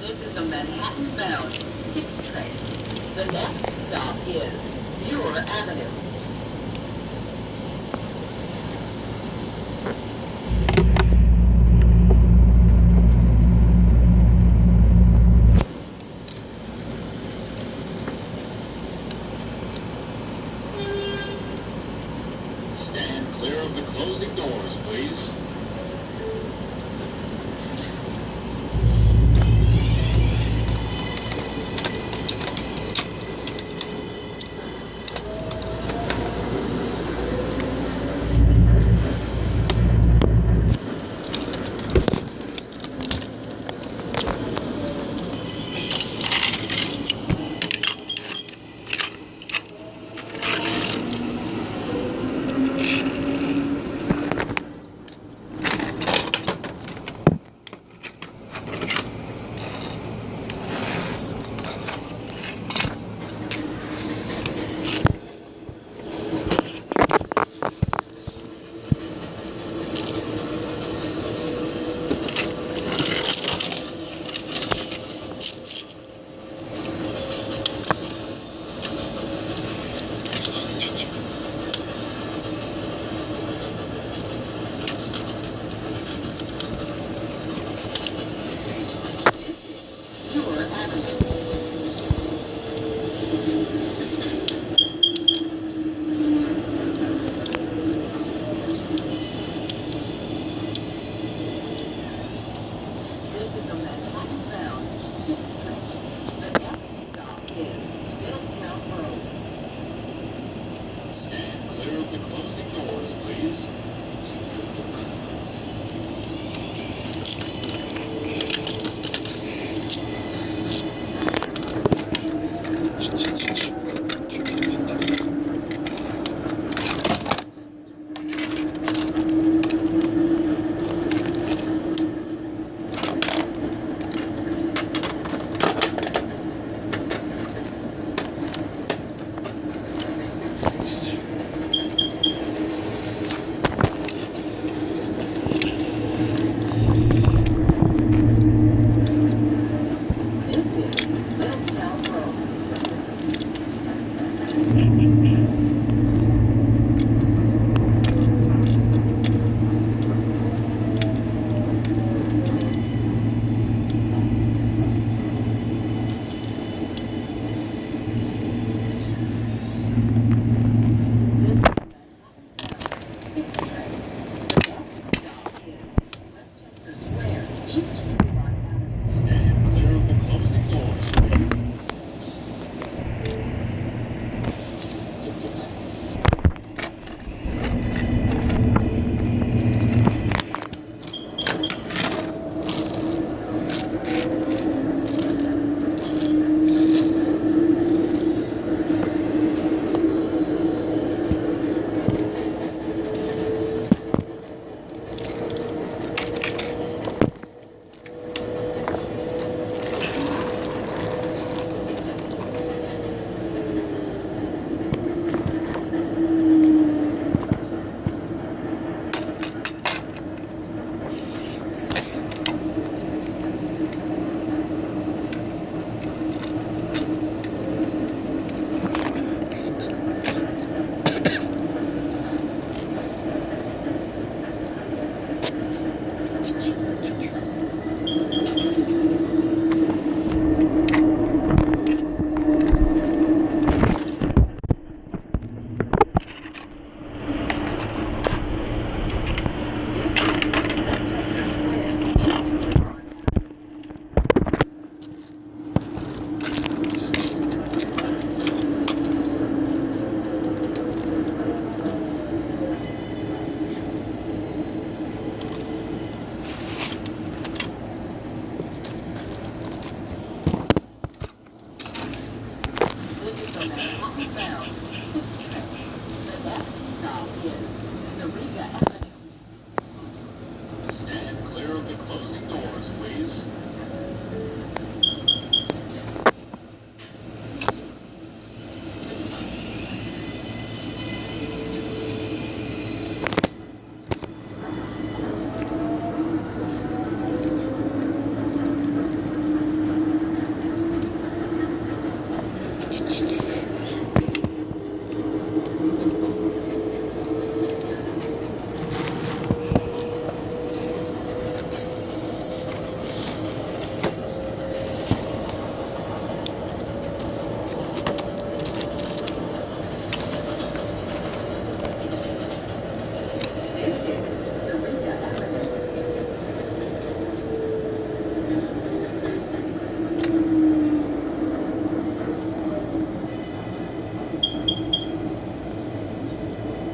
This is a Manhattan-bound 6 train. The next stop is Muir Avenue. Stand clear of the closing doors, please. Muir Avenue. This is a Manhattan-bound 6 train. The next stop is Middletown Road. Stand clear of the closing doors, please. This is Middletown Road. This is a Manhattan-bound 6 train. The next stop is Westchester Square, East Tremont Avenue. Stand clear of the closing doors, please. Westchester Square, East Tremont Avenue. This is a Manhattan-bound 6 train. The next stop is Eureka Avenue. Stand clear of the closing doors, please.